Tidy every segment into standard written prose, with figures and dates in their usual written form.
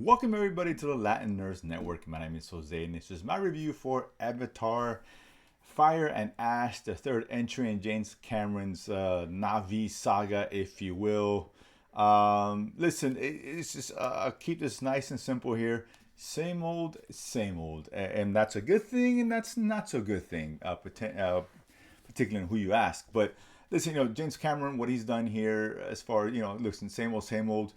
Welcome everybody to the Latin Nerds Network. My name is Jose, and this is my review for Avatar: Fire and Ash, the third entry in James Cameron's Na'vi saga, if you will. Listen, it's just keep this nice and simple here. Same old, and that's a good thing, and that's not so good thing, particularly in who you ask. But listen, James Cameron, what he's done here, as far listen, same old.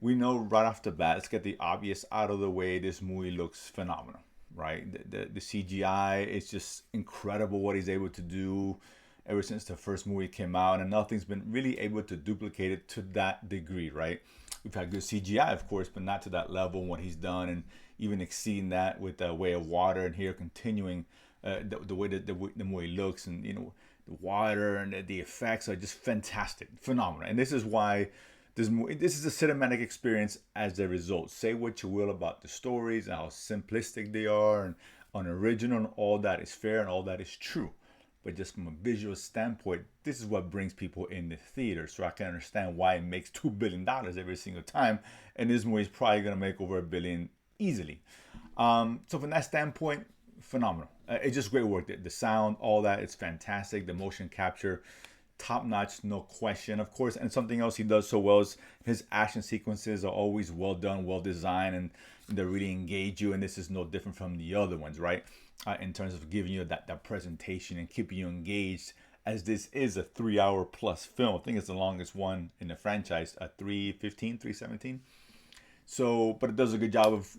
We know right off the bat, let's get the obvious out of the way. This movie looks phenomenal, right? The CGI is just incredible what he's able to do ever since the first movie came out, and nothing's been really able to duplicate it to that degree, right? We've had good CGI, of course, but not to that level. What he's done, and even exceeding that with the Way of Water, and here continuing the way that the movie looks, and the water and the effects are just fantastic, phenomenal. And this is why this is a cinematic experience as a result. Say what you will about the stories and how simplistic they are and unoriginal, and all that is fair and all that is true. But just from a visual standpoint, this is what brings people in the theater. So I can understand why it makes $2 billion every single time. And this movie is probably going to make over $1 billion easily. So from that standpoint, phenomenal. It's just great work. The sound, all that, it's fantastic. The motion capture, top notch, no question, of course. And something else he does so well is his action sequences are always well done, well designed, and they really engage you. And this is no different from the other ones, right? In terms of giving you that presentation and keeping you engaged, as this is a 3 hour plus film. I think it's the longest one in the franchise, 3:15, 3:17. So, but it does a good job of,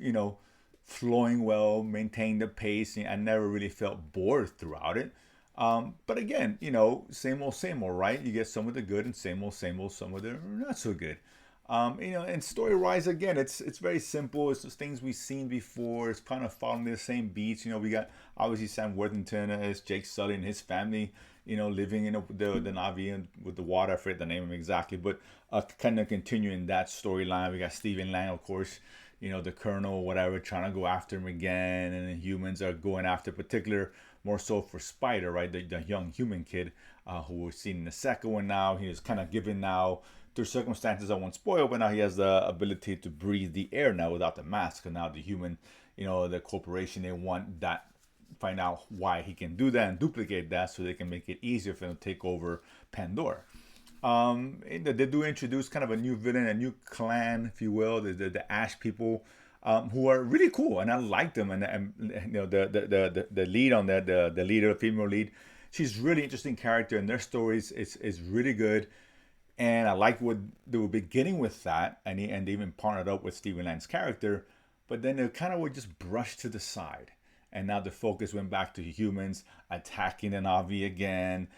flowing well, maintaining the pace. I never really felt bored throughout it. But again, same old, right? You get some of the good and same old, some of the not so good. And story-wise, again, it's very simple. It's just things we've seen before. It's kind of following the same beats. We got obviously Sam Worthington as Jake Sully and his family, living in the Na'vi and with the water. I forget the name of him exactly, but kind of continuing that storyline. We got Stephen Lang, of course, the colonel, whatever, trying to go after him again, and the humans are going after particular, more so for Spider, right? The young human kid who we've seen in the second one now. He is kind of given now, through circumstances I won't spoil, but now he has the ability to breathe the air now without the mask. And now the human, the corporation, they want that, find out why he can do that and duplicate that so they can make it easier for them to take over Pandora. They do introduce kind of a new villain, a new clan, if you will, the Ash people, who are really cool, and I like them. And the lead on that, the leader, the female lead, she's really interesting character, and their stories is really good. And I like what they were beginning with that, and they even partnered up with Stephen Lang's character, but then they kind of were just brushed to the side. And now the focus went back to humans attacking the Na'vi again,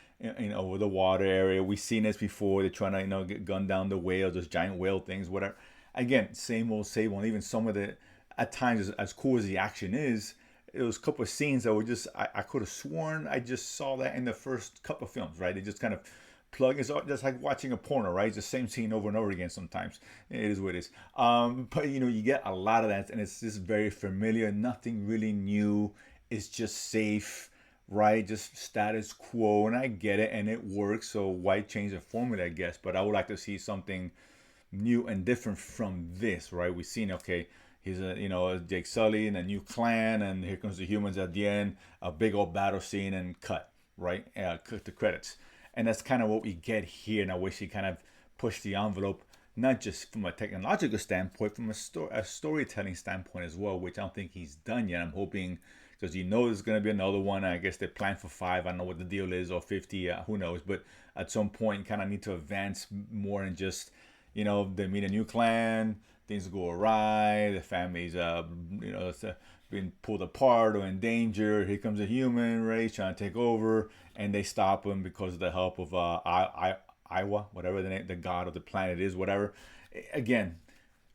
over the water area. We've seen this before. They're trying to, get gun down the whales, those giant whale things, whatever. Again, same old. Even some of the, at times, as cool as the action is, it was a couple of scenes that were just, I could have sworn I just saw that in the first couple of films, right? They just kind of plug. It's just like watching a porno, right? It's the same scene over and over again sometimes. It is what it is. But you get a lot of that, and it's just very familiar. Nothing really new. It's just safe, right? Just status quo, and I get it, and it works. So why change the formula, I guess? But I would like to see something new and different from this, right? We've seen, okay, he's a Jake Sully and a new clan, and here comes the humans at the end, a big old battle scene, and cut, right? Cut the credits. And that's kind of what we get here. And I wish he kind of pushed the envelope, not just from a technological standpoint, from a storytelling standpoint as well, which I don't think he's done yet. I'm hoping, because there's going to be another one. I guess they plan for 5. I don't know what the deal is, or 50, who knows. But at some point, kind of need to advance more and just, they meet a new clan, things go awry, the family's, being pulled apart or in danger. Here comes a human race trying to take over, and they stop him because of the help of Aiwa, whatever the god of the planet is, whatever. Again,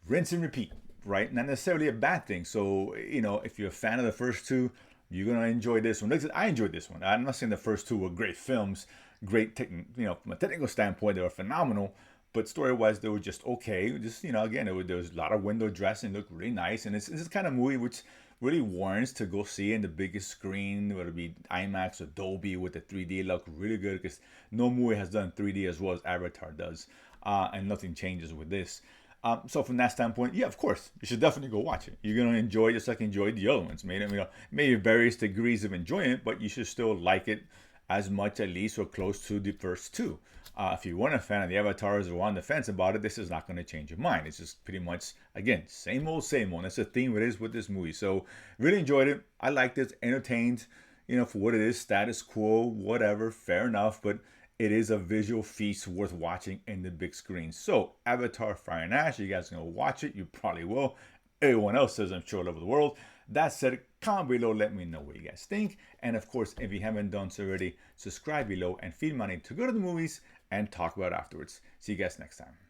rinse and repeat, right? Not necessarily a bad thing. So, if you're a fan of the first two, you're gonna enjoy this one. I enjoyed this one. I'm not saying the first two were great films, from a technical standpoint, they were phenomenal. But story-wise, they were just okay. Just, again, there was a lot of window dressing, looked really nice. And it's this kind of movie which really warrants to go see in the biggest screen, whether it be IMAX or Dolby with the 3D. Look really good, because no movie has done 3D as well as Avatar does. And nothing changes with this. So from that standpoint, yeah, of course, you should definitely go watch it. You're gonna enjoy it just like you enjoyed the other ones. Maybe various degrees of enjoyment, but you should still like it as much, at least, or close to the first two. If you weren't a fan of the Avatars or on the fence about it, this is not going to change your mind. It's just pretty much, again, same old, same old. That's the theme it is with this movie. So really enjoyed it. I liked it. Entertained, for what it is, status quo, whatever, fair enough. But it is a visual feast worth watching in the big screen. So Avatar Fire and Ash, you guys are going to watch it. You probably will. Everyone else says, I'm sure, all over the world. That said, comment below, let me know what you guys think. And of course, if you haven't done so already, subscribe below and feed money to go to the movies and talk about it afterwards. See you guys next time.